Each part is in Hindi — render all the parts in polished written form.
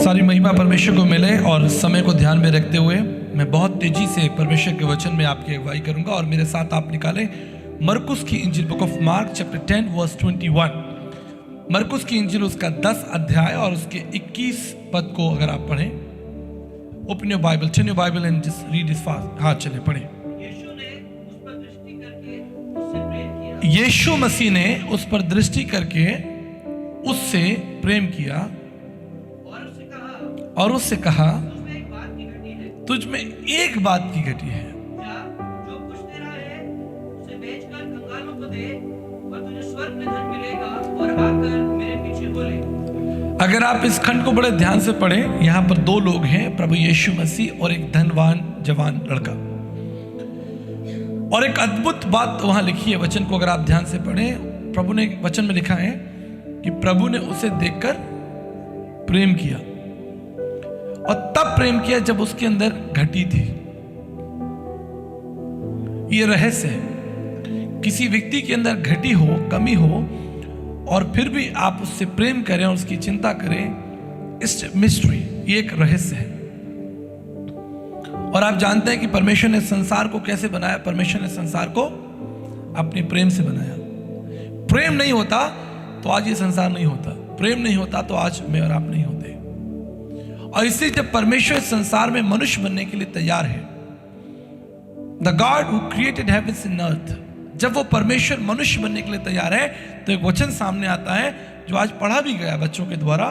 सारी महिमा परमेश्वर को मिले। और समय को ध्यान में रखते हुए मैं बहुत तेजी से परमेश्वर के वचन में आपकी अगुवाई करूंगा और मेरे साथ आप निकालें मरकुस की इंजिल, book of Mark chapter 10 verse 21। मरकुस की इंजिल उसका 10 अध्याय और उसके 21 पद को अगर आप पढ़ें। Open your Bible, turn your Bible and just read it fast. हाँ चले पढ़ें। यीशु मसीह ने उस पर दृष्टि करके उससे प्रेम किया और उससे कहा तुझ में एक बात की घटी है, जो कुछ तेरा है उसे बेचकर कंगालों को दे और तुझे स्वर्ग में धन मिलेगा और आकर मेरे पीछे बोले। अगर आप इस खंड को बड़े ध्यान से पढ़ें, यहाँ पर दो लोग हैं, प्रभु यीशु मसीह और एक धनवान जवान लड़का। और एक अद्भुत बात वहां लिखी है, वचन को अगर आप ध्यान से पढ़ें, प्रभु ने वचन में लिखा है कि प्रभु ने उसे देखकर प्रेम किया और तब प्रेम किया जब उसके अंदर घटी थी। यह रहस्य है, किसी व्यक्ति के अंदर घटी हो, कमी हो और फिर भी आप उससे प्रेम करें और उसकी चिंता करें, इस मिस्ट्री, ये एक रहस्य है। और आप जानते हैं कि परमेश्वर ने संसार को कैसे बनाया? परमेश्वर ने संसार को अपने प्रेम से बनाया। प्रेम नहीं होता तो आज ये संसार नहीं होता, प्रेम नहीं होता तो आज मैं और आप नहीं होते। और इसलिए जब परमेश्वर संसार में मनुष्य बनने के लिए तैयार है, the God who created heavens and earth, जब वो परमेश्वर मनुष्य बनने के लिए तैयार है तो एक वचन सामने आता है जो आज पढ़ा भी गया बच्चों के द्वारा।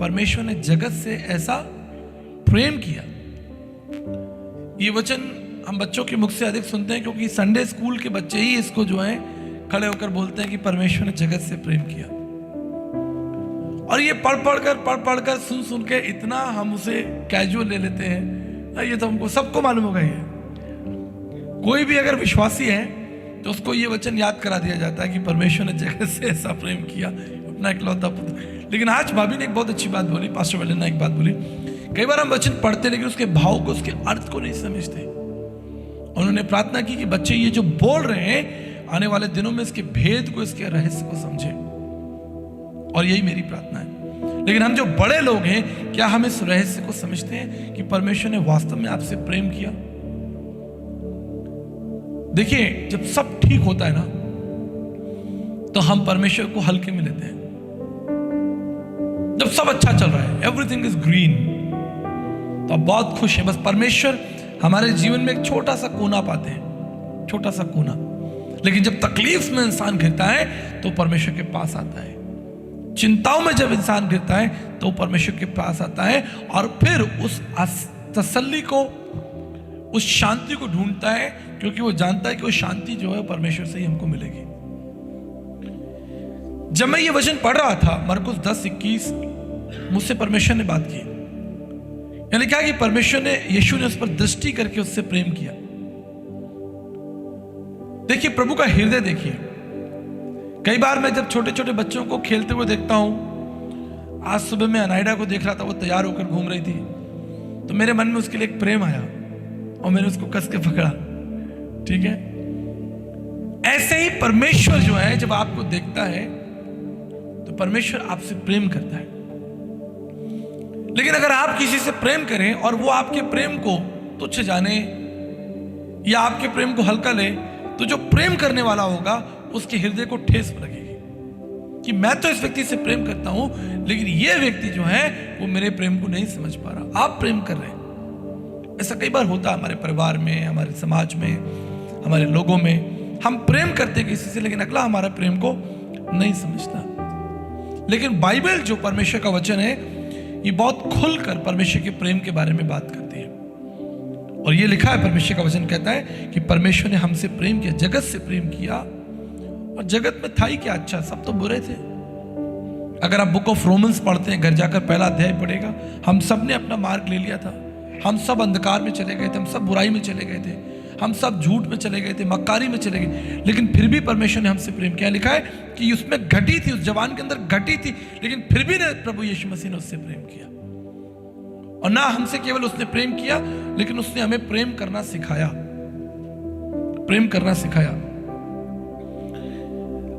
परमेश्वर ने जगत से ऐसा प्रेम किया। ये वचन हम बच्चों के मुख से अधिक सुनते हैं क्योंकि संडे स्कूल के बच्चे ही इसको जो है खड़े होकर बोलते हैं कि परमेश्वर ने जगत से प्रेम किया। और ये पढ़ पढ़कर सुन के इतना हम उसे कैजुअल ले लेते हैं, ये तो हमको सबको मालूम होगा। ये कोई भी अगर विश्वासी है तो उसको ये वचन याद करा दिया जाता है कि परमेश्वर ने जगत से ऐसा प्रेम किया, अपना इकलौता पुत्र। लेकिन आज भाभी ने एक बहुत अच्छी बात बोली, पास्टर वाले ने एक बात बोली, कई बार हम वचन पढ़ते लेकिन उसके भाव को, उसके अर्थ को नहीं समझते। उन्होंने प्रार्थना की कि बच्चे ये जो बोल रहे हैं आने वाले दिनों में इसके भेद को, इसके रहस्य को समझे। और यही मेरी प्रार्थना है। लेकिन हम जो बड़े लोग हैं, क्या हम इस रहस्य को समझते हैं कि परमेश्वर ने वास्तव में आपसे प्रेम किया? देखिए, जब सब ठीक होता है ना तो हम परमेश्वर को हल्के में लेते हैं। जब सब अच्छा चल रहा है, एवरीथिंग इज ग्रीन, तो आप बहुत खुश हैं। बस परमेश्वर हमारे जीवन में एक छोटा सा कोना पाते हैं, छोटा सा कोना। लेकिन जब तकलीफ में इंसान गिरता है तो परमेश्वर के पास आता है। चिंताओं में जब इंसान गिरता है तो परमेश्वर के पास आता है और फिर उस तसल्ली को, उस शांति को ढूंढता है, क्योंकि वो जानता है कि वो शांति जो है परमेश्वर से ही हमको मिलेगी। जब मैं ये वचन पढ़ रहा था, मरकुस 10:21, मुझसे परमेश्वर ने बात की। यानी क्या कि परमेश्वर ने, यीशु ने उस पर दृष्टि करके उससे प्रेम किया। देखिए प्रभु का हृदय देखिए। कई बार मैं जब छोटे छोटे बच्चों को खेलते हुए देखता हूं, आज सुबह मैं अनाइडा को देख रहा था, वो तैयार होकर घूम रही थी, तो मेरे मन में उसके लिए एक प्रेम आया और मैंने उसको कस के पकड़ा। ठीक है, ऐसे ही परमेश्वर जो है जब आपको देखता है तो परमेश्वर आपसे प्रेम करता है। लेकिन अगर आप किसी से प्रेम करें और वो आपके प्रेम को तुच्छ जाने या आपके प्रेम को हल्का ले, तो जो प्रेम करने वाला होगा उसके हृदय को ठेस लगेगी कि मैं तो इस व्यक्ति से प्रेम करता हूं, लेकिन ये व्यक्ति जो है वो मेरे प्रेम को नहीं समझ पा रहा। आप प्रेम कर रहे हैं, ऐसा कई बार होता है हमारे परिवार में, हमारे समाज में, हमारे लोगों में। हम प्रेम करते किसी से लेकिन अगला हमारा प्रेम को नहीं समझता। लेकिन बाइबल जो परमेश्वर का वचन है, ये बहुत खुलकर परमेश्वर के प्रेम के बारे में बात करती है। और ये लिखा है, परमेश्वर का वचन कहता है कि परमेश्वर ने हमसे प्रेम किया, जगत से प्रेम किया। और जगत में था ही क्या अच्छा, सब तो बुरे थे। अगर आप बुक ऑफ रोमन्स पढ़ते हैं, घर जाकर पहला अध्याय पढ़ेगा, हम सब ने अपना मार्ग ले लिया था। हम सब अंधकार में चले गए थे, हम सब बुराई में चले गए थे, हम सब झूठ में चले गए थे, मक्कारी में चले गए। लेकिन फिर भी परमेश्वर ने हमसे प्रेम किया। लिखा है कि उसमें घटी थी, उस जवान के अंदर घटी थी, लेकिन फिर भी प्रभु यीशु मसीह ने उससे प्रेम किया। और ना हमसे केवल उसने प्रेम किया, लेकिन उसने हमें प्रेम करना सिखाया, प्रेम करना सिखाया।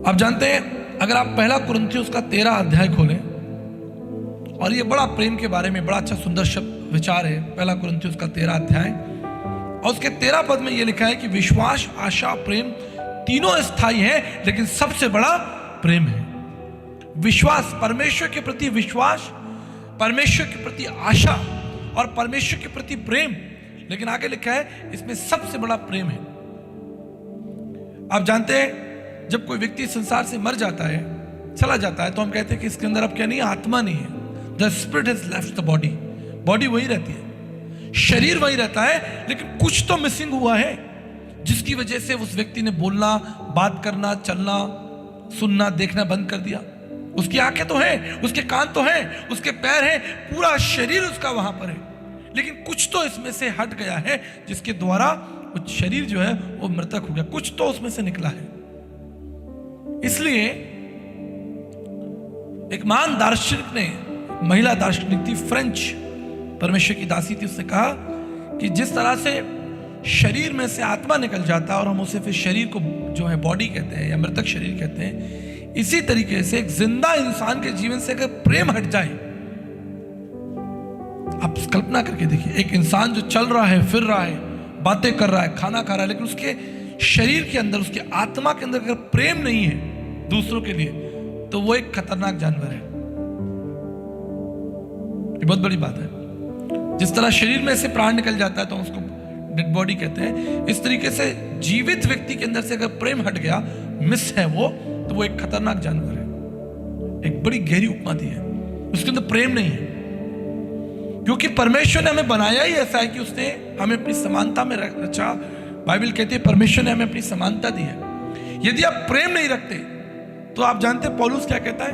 आप जानते हैं, अगर आप पहला कुरिन्थियों का 13 अध्याय खोलें और ये बड़ा प्रेम के बारे में बड़ा अच्छा सुंदर शब्द विचार है। पहला कुरिन्थियों का 13 अध्याय और उसके 13 पद में ये लिखा है कि विश्वास, आशा, प्रेम तीनों स्थायी हैं, लेकिन सबसे बड़ा प्रेम है। विश्वास, परमेश्वर के प्रति विश्वास, परमेश्वर के प्रति आशा और परमेश्वर के प्रति प्रेम, लेकिन आगे लिखा है इसमें सबसे बड़ा प्रेम है। आप जानते हैं जब कोई व्यक्ति संसार से मर जाता है, चला जाता है, तो हम कहते हैं कि इसके अंदर अब क्या नहीं है, आत्मा नहीं है। The spirit has left the body. Body वही रहती है, शरीर वही रहता है, लेकिन कुछ तो मिसिंग हुआ है जिसकी वजह से उस व्यक्ति ने बोलना, बात करना, चलना, सुनना, देखना बंद कर दिया। उसकी आंखें तो हैं, उसके कान तो हैं, उसके पैर हैं, पूरा शरीर उसका वहां पर है, लेकिन कुछ तो इसमें से हट गया है जिसके द्वारा वो शरीर जो है वो मृतक हो गया। कुछ तो उसमें से निकला है। इसलिए एक महान दार्शनिक ने, महिला दार्शनिक थी, फ्रेंच, परमेश्वर की दासी थी, उसने कहा कि जिस तरह से शरीर में से आत्मा निकल जाता है और हम उसे फिर शरीर को जो है बॉडी कहते हैं या मृतक शरीर कहते हैं, इसी तरीके से एक जिंदा इंसान के जीवन से अगर प्रेम हट जाए, आप कल्पना करके देखिए, एक इंसान जो चल रहा है, फिर रहा है, बातें कर रहा है, खाना खा रहा है, लेकिन उसके शरीर के अंदर, उसके आत्मा के अंदर अगर प्रेम नहीं है दूसरों के लिए, तो वो एक खतरनाक जानवर है। ये बहुत बड़ी बात है। जिस तरह शरीर में से प्राण निकल जाता है तो उसको डेड बॉडी कहते हैं, इस तरीके से जीवित व्यक्ति के अंदर से अगर प्रेम हट गया, मिस है वो, तो वो एक खतरनाक जानवर है। एक बड़ी गहरी उपमा दी है, उसके अंदर प्रेम नहीं है, क्योंकि परमेश्वर ने हमें बनाया ही ऐसा है कि उसने हमें अपनी समानता में रचा। बाइबल कहती है परमेश्वर ने हमें अपनी समानता दी है। यदि आप प्रेम नहीं रखते तो आप जानते हैं पौलुस क्या कहता है,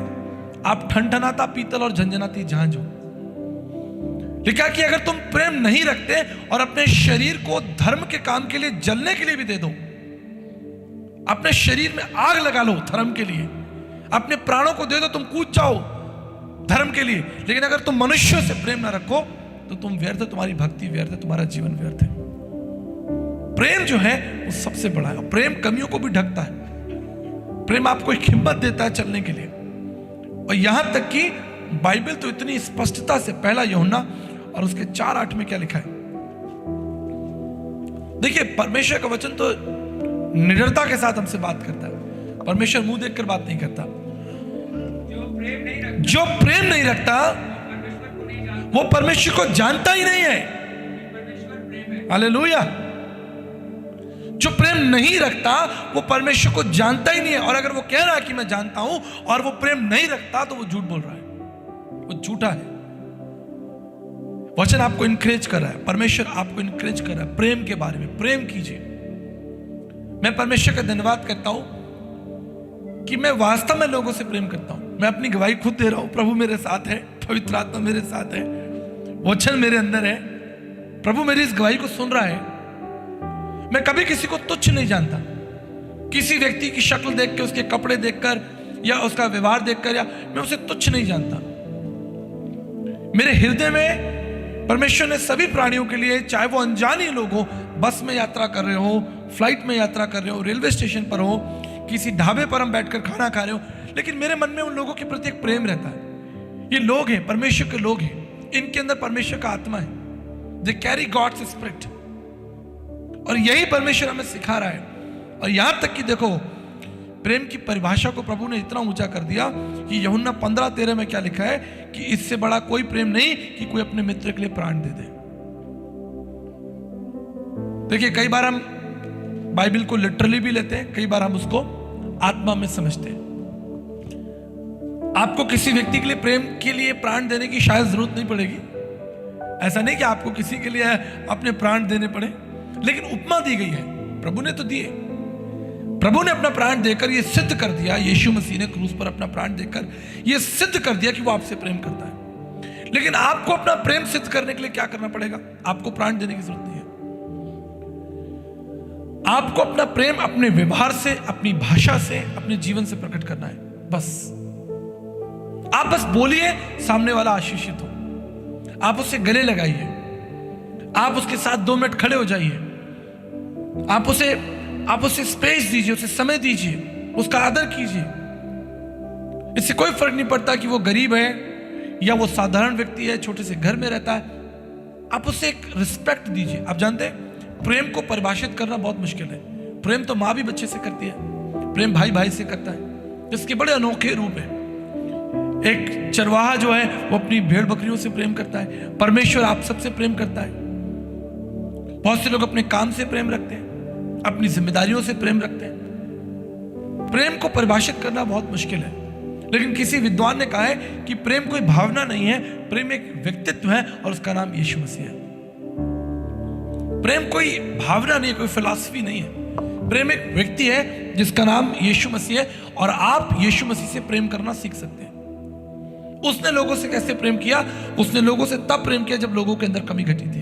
आप ठनठनाता पीतल और झंझनाती झांझ हो। लिखा कि अगर तुम प्रेम नहीं रखते और अपने शरीर को धर्म के काम के लिए जलने के लिए भी दे दो, अपने शरीर में आग लगा लो धर्म के लिए, अपने प्राणों को दे दो, तुम कूद जाओ धर्म के लिए, लेकिन अगर तुम मनुष्यों से प्रेम ना रखो तो तुम व्यर्थ, तुम्हारी भक्ति व्यर्थ है, तुम्हारा जीवन व्यर्थ है। प्रेम जो है वो सबसे बड़ा है। प्रेम कमियों को भी ढकता है। प्रेम आपको एक हिम्मत देता है चलने के लिए। और यहां तक कि बाइबल तो इतनी स्पष्टता से, पहला यूहन्ना और उसके 4:8 में क्या लिखा है, देखिए परमेश्वर का वचन तो निडरता के साथ हमसे बात करता है। परमेश्वर मुंह देखकर बात नहीं करता। जो प्रेम नहीं रखता वो परमेश्वर को जानता ही नहीं है। हालेलुया। जो प्रेम नहीं रखता वो परमेश्वर को जानता ही नहीं है। और अगर वो कह रहा है कि मैं जानता हूं और वो प्रेम नहीं रखता तो वो झूठ बोल रहा है, वो झूठा है। वचन आपको इनकरेज कर रहा है, परमेश्वर आपको इनकरेज कर रहा है प्रेम के बारे में। प्रेम कीजिए। मैं परमेश्वर का धन्यवाद करता हूं कि मैं वास्तव में लोगों से प्रेम करता हूं। मैं अपनी गवाही खुद दे रहा हूं, प्रभु मेरे साथ है, पवित्र आत्मा मेरे साथ है, वचन मेरे अंदर है, प्रभु मेरी इस गवाही को सुन रहा है। मैं कभी किसी को तुच्छ नहीं जानता। किसी व्यक्ति की शक्ल देख के, उसके कपड़े देखकर या उसका व्यवहार देखकर, या मैं उसे तुच्छ नहीं जानता। मेरे हृदय में परमेश्वर ने सभी प्राणियों के लिए, चाहे वो अनजाने लोग हो, बस में यात्रा कर रहे हो, फ्लाइट में यात्रा कर रहे हो, रेलवे स्टेशन पर हो, किसी ढाबे पर हम बैठकर खाना खा रहे हो, लेकिन मेरे मन में उन लोगों के प्रति एक प्रेम रहता है। ये लोग हैं, परमेश्वर के लोग हैं, इनके अंदर परमेश्वर का आत्मा है। They carry God's spirit. और यही परमेश्वर हमें सिखा रहा है। और यहां तक कि देखो, प्रेम की परिभाषा को प्रभु ने इतना ऊंचा कर दिया कि यूहन्ना 15:13 में क्या लिखा है कि इससे बड़ा कोई प्रेम नहीं कि कोई अपने मित्र के लिए प्राण दे दे। देखिए, कई बार हम बाइबल को लिटरली भी लेते हैं, कई बार हम उसको आत्मा में समझते हैं। आपको किसी व्यक्ति के लिए, प्रेम के लिए प्राण देने की शायद जरूरत नहीं पड़ेगी। ऐसा नहीं कि आपको किसी के लिए अपने प्राण देने पड़े, लेकिन उपमा दी गई है, प्रभु ने तो दिए। प्रभु ने अपना प्राण देकर यह सिद्ध कर दिया, यीशु मसीह ने क्रूस पर अपना प्राण देकर यह सिद्ध कर दिया कि वो आपसे प्रेम करता है। लेकिन आपको अपना प्रेम सिद्ध करने के लिए क्या करना पड़ेगा? आपको प्राण देने की जरूरत नहीं है। आपको अपना प्रेम अपने व्यवहार से, अपनी भाषा से, अपने जीवन से प्रकट करना है। बस आप बस बोलिए, सामने वाला आशीषित हो। आप उससे गले लगाइए, आप उसके साथ 2 मिनट खड़े हो जाइए, आप उसे स्पेस दीजिए, उसे समय दीजिए, उसका आदर कीजिए। इससे कोई फर्क नहीं पड़ता कि वो गरीब है या वो साधारण व्यक्ति है, छोटे से घर में रहता है, आप उससे एक रिस्पेक्ट दीजिए। आप जानते हैं प्रेम को परिभाषित करना बहुत मुश्किल है। प्रेम तो माँ भी बच्चे से करती है, प्रेम भाई भाई से करता है, जिसके बड़े अनोखे रूप है। एक चरवाहा जो है वो अपनी भेड़ बकरियों से प्रेम करता है, परमेश्वर आप सबसे प्रेम करता है। बहुत से लोग अपने काम से प्रेम रखते हैं, अपनी जिम्मेदारियों से प्रेम रखते हैं। प्रेम को परिभाषित करना बहुत मुश्किल है, लेकिन किसी विद्वान ने कहा है कि प्रेम कोई भावना नहीं है, प्रेम एक व्यक्तित्व है और उसका नाम यीशु मसीह है। प्रेम कोई भावना नहीं है, कोई फिलॉसफी नहीं है। प्रेम एक व्यक्ति है जिसका नाम यीशु मसीह है, और आप यीशु मसीह से प्रेम करना सीख सकते हैं। उसने लोगों से कैसे प्रेम किया? उसने लोगों से तब प्रेम किया जब लोगों के अंदर कमी घटी थी।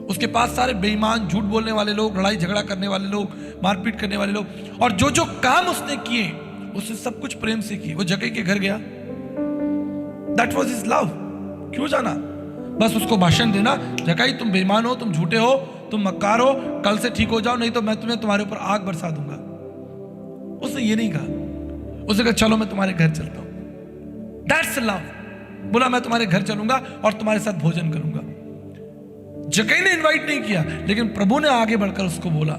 उसके पास सारे बेईमान, झूठ बोलने वाले लोग, लड़ाई झगड़ा करने वाले लोग, मारपीट करने वाले लोग, और जो जो काम उसने किए उसने सब कुछ प्रेम से किए। वो जक्कई के घर गया, दैट वाज हिज लव। क्यों जाना? बस उसको भाषण देना, जक्कई तुम बेईमान हो, तुम झूठे हो, तुम मक्कार हो, कल से ठीक हो जाओ, नहीं तो मैं तुम्हारे ऊपर आग बरसा दूंगा। उसने ये नहीं कहा, उसने कहा चलो मैं तुम्हारे घर चलता हूं। That's love. बोला मैं तुम्हारे घर चलूंगा और तुम्हारे साथ भोजन करूंगा। जक्कई ने इनवाइट नहीं किया, लेकिन प्रभु ने आगे बढ़कर उसको बोला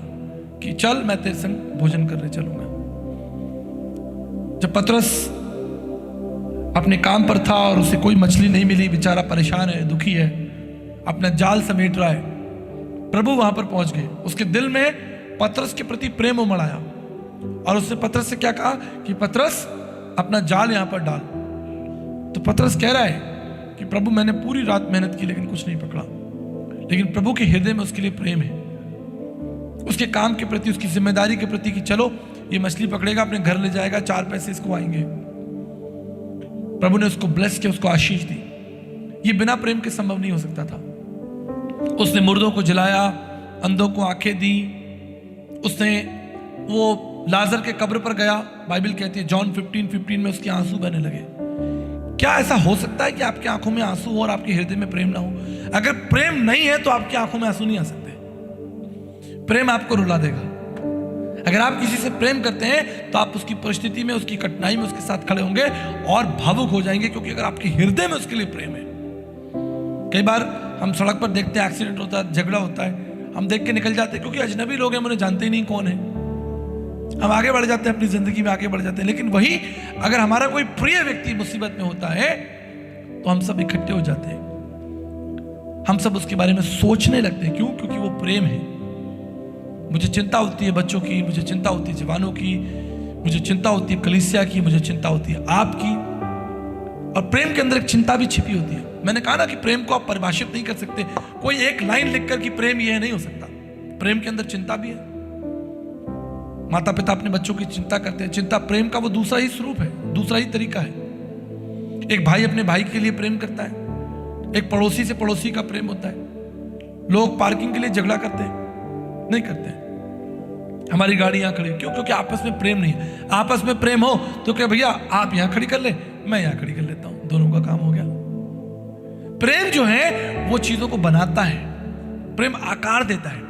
कि चल मैं तेरे संग भोजन करने चलूंगा। जब पतरस अपने काम पर था और उसे कोई मछली नहीं मिली, बेचारा परेशान है, दुखी है, अपना जाल समेट रहा है, प्रभु वहां पर पहुंच गए। उसके दिल में पतरस के प्रति प्रेम उमड़ आया और उसने पतरस से क्या कहा कि पतरस अपना जाल यहां पर डाल। तो पतरस कह रहा है कि प्रभु मैंने पूरी रात मेहनत की लेकिन कुछ नहीं पकड़ा। लेकिन प्रभु के हृदय में उसके लिए प्रेम है, उसके काम के प्रति, उसकी जिम्मेदारी के प्रति कि चलो ये मछली पकड़ेगा, अपने घर ले जाएगा, 4 पैसे इसको आएंगे। प्रभु ने उसको ब्लेस किया, उसको आशीष दी। ये बिना प्रेम के संभव नहीं हो सकता था। उसने मुर्दों को जलाया, अंधों को आंखें दी, उसने वो लाजर के कब्र पर गया। बाइबल कहती है जॉन 15:15 में उसके आंसू बहने लगे। क्या ऐसा हो सकता है कि आपकी आंखों में आंसू हो और आपके हृदय में प्रेम ना हो? अगर प्रेम नहीं है तो आपकी आंखों में आंसू नहीं आ सकते। प्रेम आपको रुला देगा। अगर आप किसी से प्रेम करते हैं तो आप उसकी परिस्थिति में, उसकी कठिनाई में उसके साथ खड़े होंगे और भावुक हो जाएंगे, क्योंकि अगर आपके हृदय में उसके लिए प्रेम है। कई बार हम सड़क पर देखते हैं एक्सीडेंट होता है, झगड़ा होता है, हम देख के निकल जाते हैं क्योंकि अजनबी लोग हैं, मुझे जानते ही नहीं कौन है। हम आगे बढ़ जाते हैं, अपनी जिंदगी में आगे बढ़ जाते हैं। लेकिन वही अगर हमारा कोई प्रिय व्यक्ति मुसीबत में होता है तो हम सब इकट्ठे हो जाते हैं, हम सब उसके बारे में सोचने लगते हैं। क्यों? क्योंकि वो प्रेम है। मुझे चिंता होती है बच्चों की, मुझे चिंता होती है जवानों की, मुझे चिंता होती है कलीसिया की, मुझे चिंता होती है आपकी। और प्रेम के अंदर एक चिंता भी छिपी होती है। मैंने कहा ना कि प्रेम को आप परिभाषित नहीं कर सकते। कोई एक लाइन लिखकर कि प्रेम ये नहीं हो सकता। प्रेम के अंदर चिंता भी है। माता पिता अपने बच्चों की चिंता करते हैं। चिंता प्रेम का वो दूसरा ही स्वरूप है, दूसरा ही तरीका है। एक भाई अपने भाई के लिए प्रेम करता है, एक पड़ोसी से पड़ोसी का प्रेम होता है। लोग पार्किंग के लिए झगड़ा करते हैं? नहीं करते। हमारी गाड़ी यहां खड़ी, क्यों? क्योंकि आपस में प्रेम नहीं है। आपस में प्रेम हो तो क्या भैया आप यहां खड़ी कर ले, मैं यहां खड़ी कर लेता हूं, दोनों का काम हो गया। प्रेम जो है वो चीजों को बनाता है, प्रेम आकार देता है,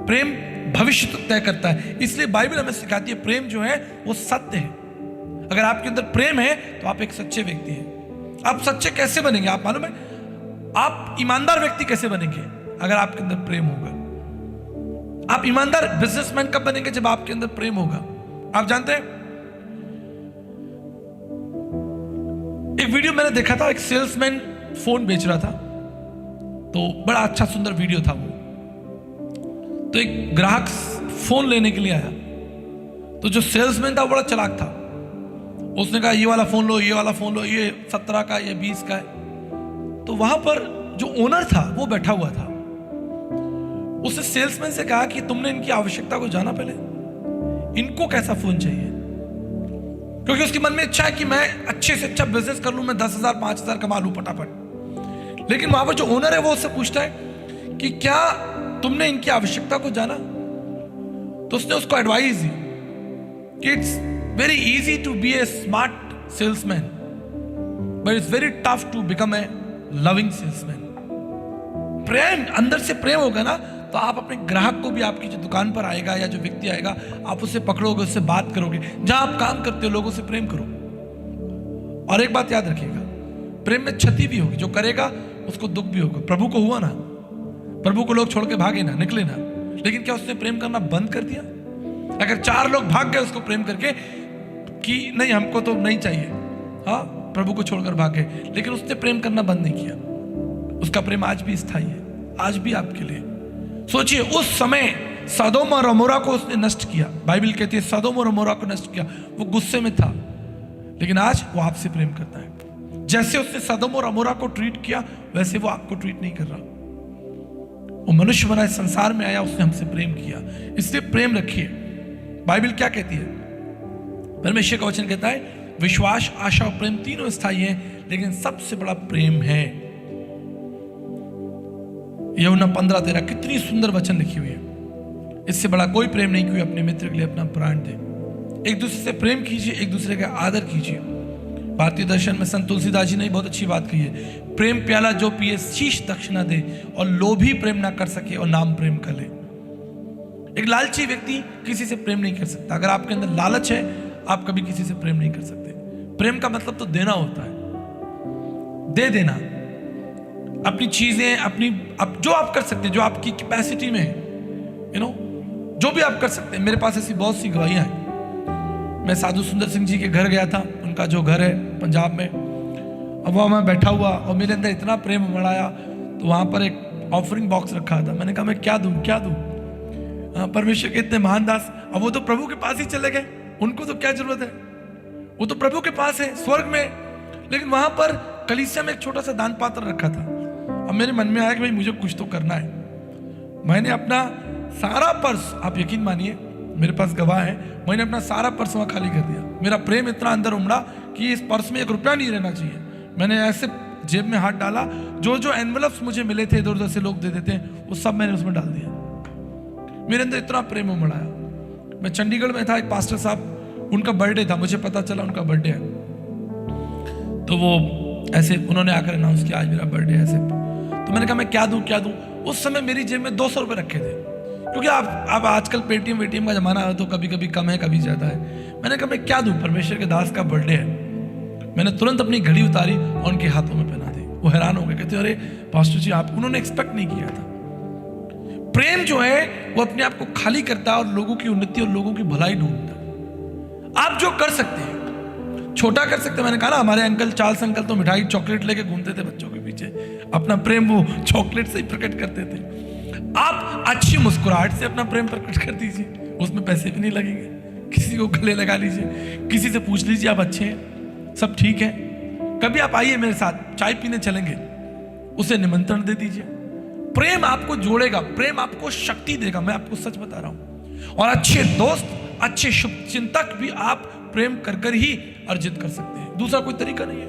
प्रेम भविष्य तय करता है। इसलिए बाइबल हमें सिखाती है प्रेम जो है वो सत्य है। अगर आपके अंदर प्रेम है तो आप एक सच्चे व्यक्ति हैं। आप सच्चे कैसे बनेंगे? आप मालूम है आप ईमानदार व्यक्ति कैसे बनेंगे? अगर आपके अंदर प्रेम होगा। आप ईमानदार बिजनेसमैन कब बनेंगे? जब आपके अंदर प्रेम होगा। आप जानते हैं एक वीडियो मैंने देखा था, एक सेल्समैन फोन बेच रहा था, तो बड़ा अच्छा सुंदर वीडियो था वो। तो एक ग्राहक फोन लेने के लिए आया, तो जो सेल्समैन था वो बड़ा चालाक था। उसने कहा ये वाला फोन लो, ये वाला फोन लो, ये 17 का, ये 20 का है। तो वहां पर जो ओनर था वो बैठा हुआ था। उसने सेल्समैन से कहा कि तुमने इनकी आवश्यकता को जाना पहले, इनको कैसा फोन चाहिए? क्योंकि उसके मन में इच्छा है कि मैं अच्छे से अच्छा बिजनेस कर लूं, मैं 10,000 5,000 कमा लूं फटाफट। लेकिन वहां पर जो ओनर है वो उससे पूछता है कि क्या तुमने इनकी आवश्यकता को जाना? तो उसने उसको एडवाइस दी कि it's very easy to be a smart salesman, but it's very tough to become a loving salesman. प्रेम, अंदर से प्रेम होगा ना तो आप अपने ग्राहक को भी, आपकी जो दुकान पर आएगा या जो व्यक्ति आएगा, आप उससे पकड़ोगे, उससे बात करोगे। जहां आप काम करते हो लोगों से प्रेम करो। और एक बात याद रखिएगा, प्रेम में क्षति भी होगी, जो करेगा उसको दुख भी होगा। प्रभु को हुआ ना, प्रभु को लोग छोड़ के भागे ना, निकले ना, लेकिन क्या उसने प्रेम करना बंद कर दिया? अगर 4 लोग भाग गए उसको प्रेम करके कि नहीं हमको तो नहीं चाहिए, हाँ प्रभु को छोड़कर भाग गए, लेकिन उसने प्रेम करना बंद नहीं किया। उसका प्रेम आज भी स्थायी है, आज भी आपके लिए। सोचिए, उस समय सदोम और अमोरा को उसने नष्ट किया। बाइबल कहती है सदोम और अमोरा को नष्ट किया, वो गुस्से में था, लेकिन आज वो आपसे प्रेम करता है। जैसे उसने सदोम और अमोरा को ट्रीट किया वैसे वो आपको ट्रीट नहीं कर रहा। वो मनुष्य बना इस संसार में आया, उसने हमसे प्रेम किया, इसलिए प्रेम रखिए। बाइबल क्या कहती है? परमेश्वर का वचन कहता है विश्वास, आशा और प्रेम तीनों स्थायी हैं, लेकिन सबसे बड़ा प्रेम है। यूहन्ना 15:13 कितनी सुंदर वचन लिखी हुई है। इससे बड़ा कोई प्रेम नहीं कि अपने मित्र के लिए अपना प्राण दे। एक दूसरे से प्रेम कीजिए, एक दूसरे का आदर कीजिए। भारतीय दर्शन में संत तुलसीदास जी ने बहुत अच्छी बात कही है, प्रेम प्याला जो पिए शीश दक्षिणा दे, और लोभी प्रेम ना कर सके और नाम प्रेम कर ले। एक लालची व्यक्ति किसी से प्रेम नहीं कर सकता। अगर आपके अंदर लालच है, आप कभी किसी से प्रेम नहीं कर सकते। प्रेम का मतलब तो देना होता है, दे देना अपनी चीजें, जो आप कर सकते हैं, जो आपकी कैपेसिटी में है, जो भी आप कर सकते हैं। मेरे पास ऐसी बहुत सी गवाहियां हैं। मैं साधु सुंदर सिंह जी के घर गया था, उनका जो घर है पंजाब में। अब वहाँ मैं बैठा हुआ और मेरे अंदर इतना प्रेम उमड़ आया, तो वहाँ पर एक ऑफरिंग बॉक्स रखा था। मैंने कहा मैं क्या दूँ क्या दूँ। परमेश्वर के इतने महान दास, अब वो तो प्रभु के पास ही चले गए, उनको तो क्या जरूरत है, वो तो प्रभु के पास है स्वर्ग में। लेकिन वहां पर कलीसिया में एक छोटा सा दान पात्र रखा था। अब मेरे मन में आया कि भाई मुझे कुछ तो करना है। मैंने अपना सारा पर्स, आप यकीन मानिए मेरे पास गवाह है, मैंने अपना सारा पर्स वहां खाली कर दिया। मेरा प्रेम इतना अंदर उमड़ा कि इस पर्स में 1 रुपया नहीं रहना चाहिए। मैंने ऐसे जेब में हाथ डाला, जो एनवेलप्स मुझे मिले थे इधर उधर से लोग दे देते हैं, वो सब मैंने उसमें डाल दिया। मेरे अंदर इतना प्रेम उमड़ आया। मैं चंडीगढ़ में था, एक पास्टर साहब, उनका बर्थडे था, मुझे पता चला उनका बर्थडे है, तो वो ऐसे उन्होंने आकर अनाउंस किया आज मेरा बर्थडे है ऐसे। तो मैंने कहा मैं क्या दूं क्या दूं। उस समय मेरी जेब में 200 रुपये रखे थे, क्योंकि आप आजकल पेटीएम वेटीएम का जमाना है, तो कभी कभी कम है कभी ज्यादा है। मैंने कहा मैं क्या दूं, परमेश्वर के दास का बर्थडे है। मैंने तुरंत अपनी घड़ी उतारी और उनके हाथों में पहना दी। वो हैरान हो गए, कहते अरे पास्टर जी आप, उन्होंने एक्सपेक्ट नहीं किया था। प्रेम जो है वो अपने आप को खाली करता है और लोगों की उन्नति और लोगों की भलाई ढूंढता है। आप जो कर सकते हैं छोटा कर सकते हैं। मैंने कहा ना, हमारे अंकल चार्ल्स अंकल तो मिठाई चॉकलेट लेके घूमते थे बच्चों के पीछे, अपना प्रेम वो चॉकलेट से ही प्रकट करते थे। आप अच्छी मुस्कुराहट से अपना प्रेम प्रकट कर दीजिए, उसमें पैसे भी नहीं लगेंगे। किसी को गले लगा लीजिए, किसी से पूछ लीजिए आप अच्छे हैं, सब ठीक है, कभी आप आइए मेरे साथ चाय पीने चलेंगे, उसे निमंत्रण दे दीजिए। प्रेम आपको जोड़ेगा, प्रेम आपको शक्ति देगा, मैं आपको सच बता रहा हूं। और अच्छे दोस्त, अच्छे शुभ चिंतक भी आप प्रेम कर कर ही अर्जित कर सकते हैं, दूसरा कोई तरीका नहीं है।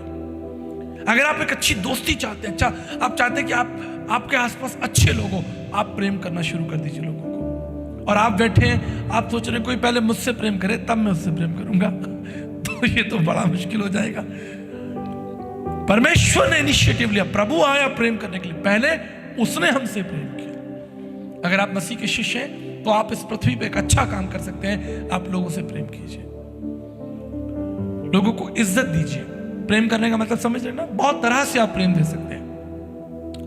अगर आप एक अच्छी दोस्ती चाहते हैं, अच्छा आप चाहते हैं कि आपके आसपास अच्छे लोग हो, आप प्रेम करना शुरू कर दीजिए लोगों को। और आप बैठे हैं, आप सोच रहे हैं कोई पहले मुझसे प्रेम करे तब मैं उससे प्रेम करूंगा, तो ये तो बड़ा मुश्किल हो जाएगा। परमेश्वर ने इनिशिएटिव लिया, प्रभु आया प्रेम करने के लिए, पहले उसने हमसे प्रेम किया। अगर आप मसीह के शिष्य हैं तो आप इस पृथ्वी पे एक अच्छा काम कर सकते हैं। आप लोगों से प्रेम कीजिए, लोगों को इज्जत दीजिए। प्रेम करने का मतलब समझ रहे ना, बहुत तरह से आप प्रेम दे सकते हैं।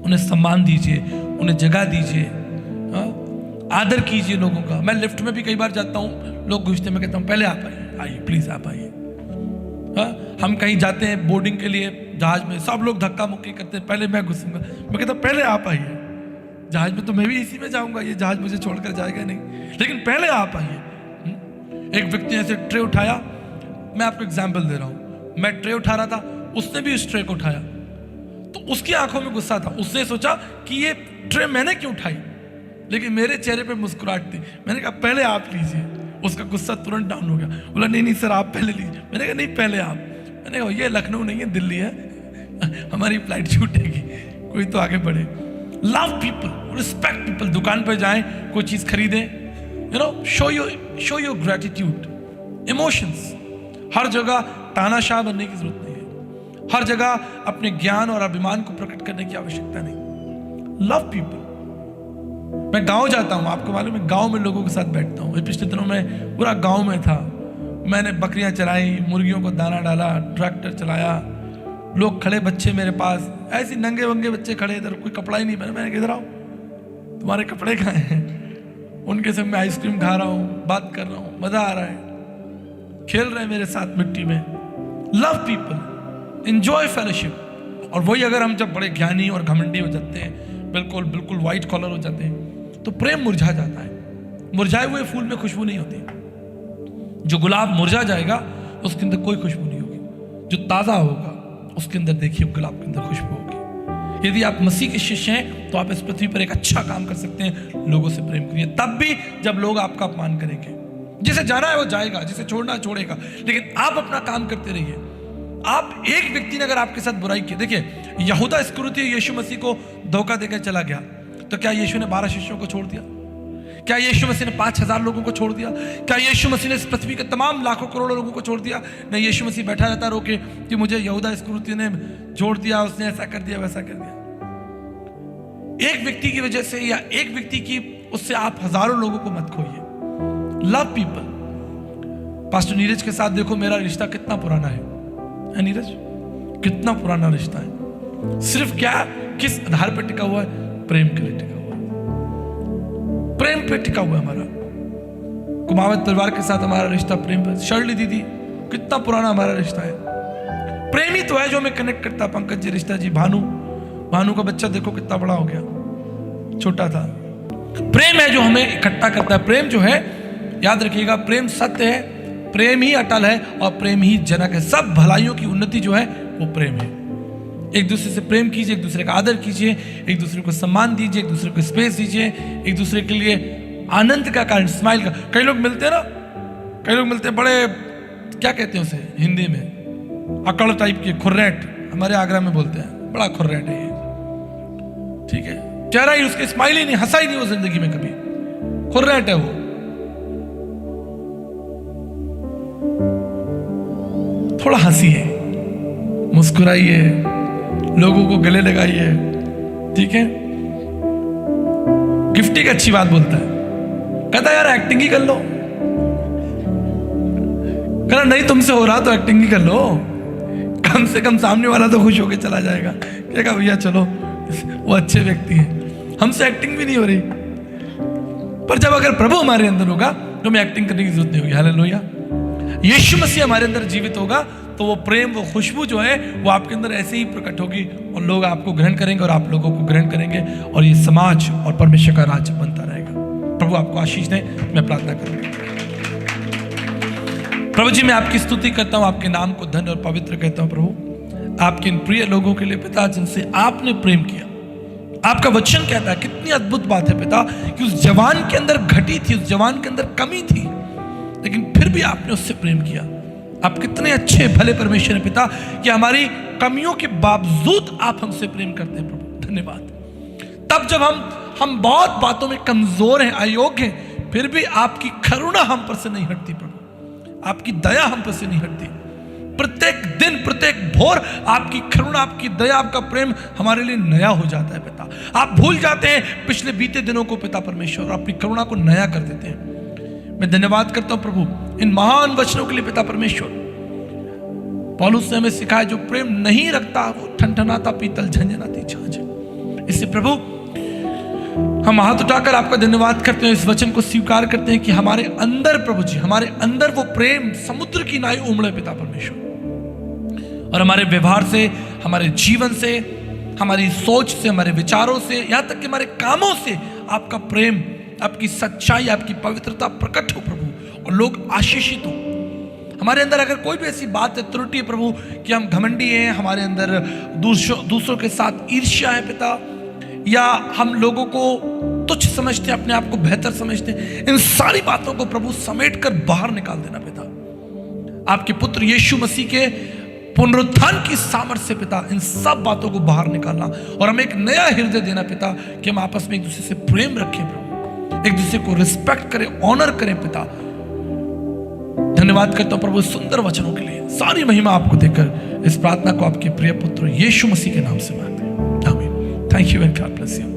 उन्हें सम्मान दीजिए, उन्हें जगह दीजिए, आदर कीजिए लोगों का। मैं लिफ्ट में भी कई बार जाता हूं, लोग घुसते, मैं कहता हूं पहले आप आइए प्लीज आप आइए। हम कहीं जाते हैं बोर्डिंग के लिए जहाज में, सब लोग धक्का मुक्की करते हैं, पहले मैं घुसूंगा, मैं कहता हूं पहले आप आइए। जहाज में तो मैं भी इसी में जाऊंगा, ये जहाज मुझे छोड़कर जाएगा नहीं, लेकिन पहले आप आइए। एक व्यक्ति ने ऐसे ट्रे उठाया, मैं आपको एग्जाम्पल दे रहा हूं, मैं ट्रे उठा रहा था, उसने भी उस ट्रे को उठाया, तो उसकी आंखों में गुस्सा था। उसने सोचा कि ये ट्रे मैंने क्यों उठाई, लेकिन मेरे चेहरे पे मुस्कुराहट थी। मैंने कहा पहले आप लीजिए, उसका गुस्सा तुरंत डाउन हो गया। बोला नहीं नहीं सर आप पहले लीजिए। मैंने कहा नहीं पहले आप। मैंने कहा ये लखनऊ नहीं है, दिल्ली है, हमारी फ्लाइट छूटेगी, कोई तो आगे बढ़े। Love people, respect people. दुकान पर जाएं, कोई चीज खरीदें, शो योर ग्रेटिट्यूड, इमोशंस। हर जगह तानाशाह बनने की जरूरत नहीं है, हर जगह अपने ज्ञान और अभिमान को प्रकट करने की आवश्यकता नहीं। Love people. मैं गांव जाता हूं, आपको मालूम है, गांव में लोगों के साथ बैठता हूं। पिछले दिनों में पूरा गांव में था, मैंने बकरियां चराई, मुर्गियों को दाना डाला, ट्रैक्टर चलाया, लोग खड़े, बच्चे मेरे पास, ऐसे नंगे वंगे बच्चे खड़े, इधर कोई कपड़ा ही नहीं पहना। मैंने किधर आओ, तुम्हारे कपड़े कहाँ हैं? उनके संग मैं आइसक्रीम खा रहा हूँ, बात कर रहा हूँ, मजा आ रहा है, खेल रहे हैं मेरे साथ मिट्टी में। Love people, enjoy fellowship. और वही अगर हम जब बड़े ज्ञानी और घमंडी हो जाते हैं, बिल्कुल बिल्कुल व्हाइट कॉलर हो जाते हैं, तो प्रेम मुरझा जाता है। मुरझाए हुए फूल में खुशबू नहीं होती। जो गुलाब मुरझा जाएगा उसके अंदर कोई खुशबू नहीं होगी। जो ताजा होगा उसके अंदर देखिए गुलाब के अंदर खुशबू होगी। यदि आप मसीह के शिष्य हैं तो आप इस पृथ्वी पर एक अच्छा काम कर सकते हैं, लोगों से प्रेम करिए। तब भी जब लोग आपका अपमान करेंगे, जिसे जाना है वो जाएगा, जिसे छोड़ना है छोड़ेगा, लेकिन आप अपना काम करते रहिए। आप एक व्यक्ति ने अगर आपके साथ बुराई की, देखिए यहूदा इस्करियोती यीशु मसीह को धोखा देकर चला गया, तो क्या यीशु ने 12 शिष्यों को छोड़ दिया? क्या यीशु मसीह ने 5000 लोगों को छोड़ दिया? क्या यीशु मसीह ने इस पृथ्वी के तमाम लाखों करोड़ों लोगों को छोड़ दिया? नहीं, यीशु मसीह बैठा रहता रोके कि मुझे यहूदा इस्करियोती ने छोड़ दिया, उसने ऐसा कर दिया, वैसा कर दिया। एक व्यक्ति की वजह से या एक व्यक्ति की उससे आप हजारों लोगों को मत खोइए। Love people. पास्टर नीरज के साथ देखो मेरा रिश्ता कितना पुराना है नीरज? कितना पुराना रिश्ता है। सिर्फ क्या, किस आधार पर टिका हुआ है? प्रेम के लिए टिका हुआ है। प्रेम पे टिका हुआ है हमारा। कुमावत परिवार के साथ हमारा रिश्ता प्रेम पे। शर्ली दीदी, कितना पुराना हमारा रिश्ता है। प्रेम ही तो है जो हमें कनेक्ट करता। पंकज जी, रिश्ता जी, भानु का बच्चा देखो कितना बड़ा हो गया, छोटा था। प्रेम है जो हमें इकट्ठा करता है। प्रेम जो है, याद रखिएगा, प्रेम सत्य है, प्रेम ही अटल है और प्रेम ही जनक है। सब भलाइयों की उन्नति जो है वो प्रेम है। एक दूसरे से प्रेम कीजिए, एक दूसरे का आदर कीजिए, एक दूसरे को सम्मान दीजिए, एक दूसरे को स्पेस दीजिए, एक दूसरे के लिए आनंद का कारण, स्माइल का। कई लोग मिलते हैं ना, कई लोग मिलते हैं बड़े, क्या कहते हैं उसे हिंदी में, अकड़ टाइप के, खुर्रेट, हमारे आगरा में बोलते हैं, बड़ा खुर्रेट है ये, ठीक है, चेहरा ही उसके, स्माइल ही नहीं, हंसा ही नहीं वो जिंदगी में कभी, खुर्रेट है वो। थोड़ा हंसिए, मुस्कुराइए, लोगों को गले लगाइए, ठीक है। गिफ्टी की अच्छी बात बोलता है, कहता है यार एक्टिंग ही कर लो। कहना नहीं तुमसे हो रहा तो एक्टिंग ही कर लो, कम से कम सामने वाला तो खुश होके चला जाएगा, कहेगा भैया चलो वो अच्छे व्यक्ति हैं, हमसे एक्टिंग भी नहीं हो रही। पर जब अगर प्रभु हमारे अंदर होगा तो हमें एक्टिंग करने की जरूरत नहीं होगी। हालेलुया। यीशु मसीह हमारे अंदर जीवित होगा तो वो प्रेम, वो खुशबू जो है वो आपके अंदर ऐसे ही प्रकट होगी और लोग आपको ग्रहण करेंगे और आप लोगों को ग्रहण करेंगे और ये समाज और परमेश्वर का राज्य बनता रहेगा। प्रभु आपको आशीष दे। मैं प्रार्थना करूंगा। प्रभु जी, मैं आपकी स्तुति करता हूं, आपके नाम को धन्य और पवित्र कहता हूं। प्रभु आपके इन प्रिय लोगों के लिए पिता, जिनसे आपने प्रेम किया, आपका वचन कहता है, कितनी अद्भुत बात है पिता, कि उस जवान के अंदर घटी थी, उस जवान के अंदर कमी थी, लेकिन फिर भी आपने उससे प्रेम किया। आप कितने अच्छे भले परमेश्वर हैं पिता, कि हमारी कमियों के बावजूद आप हमसे प्रेम करते हैं। प्रभु धन्यवाद। तब जब हम बहुत बातों में कमजोर हैं, अयोग्य हैं, फिर भी आपकी करुणा हम पर से नहीं हटती। प्रभु आपकी दया हम पर से नहीं हटती। प्रत्येक दिन, प्रत्येक भोर आपकी करुणा, आपकी दया, आपका प्रेम हमारे लिए नया हो जाता है पिता। आप भूल जाते हैं पिछले बीते दिनों को पिता परमेश्वर, और अपनी करुणा को नया कर देते हैं। मैं धन्यवाद करता हूं प्रभु इन महान वचनों के लिए पिता परमेश्वर। पौलुस ने हमें सिखाया, जो प्रेम नहीं रखता वो ठनठनाता पीतल झंझनाती छाछ है। इससे प्रभु हम हाथ उठाकर आपका धन्यवाद करते हैं, इस वचन को स्वीकार करते हैं कि हमारे अंदर प्रभु जी, हमारे अंदर वो प्रेम समुद्र की नाई उमड़े पिता परमेश्वर, और हमारे व्यवहार से, हमारे जीवन से, हमारी सोच से, हमारे विचारों से, यहां तक कि हमारे कामों से आपका प्रेम, आपकी सच्चाई, आपकी पवित्रता प्रकट हो प्रभु, और लोग आशीषित हो। हमारे अंदर अगर कोई भी ऐसी बात है, त्रुटि है प्रभु, कि हम घमंडी हैं, हमारे अंदर दूसरों के साथ ईर्ष्या है पिता, या हम लोगों को तुच्छ समझते हैं, अपने आप को बेहतर समझते हैं, इन सारी बातों को प्रभु समेट कर बाहर निकाल देना पिता। आपके पुत्र यीशु मसीह के पुनरुत्थान की सामर्थ्य से पिता इन सब बातों को बाहर निकालना, और हमें एक नया हृदय देना पिता, कि हम आपस में एक दूसरे से प्रेम रखें प्रभु, एक दूसरे को रिस्पेक्ट करें, ऑनर करें पिता। धन्यवाद करता हूं प्रभु सुंदर वचनों के लिए। सारी महिमा आपको देकर इस प्रार्थना को आपके प्रिय पुत्र यीशु मसीह के नाम से मांगते हैं, आमीन। Thank you and God bless you.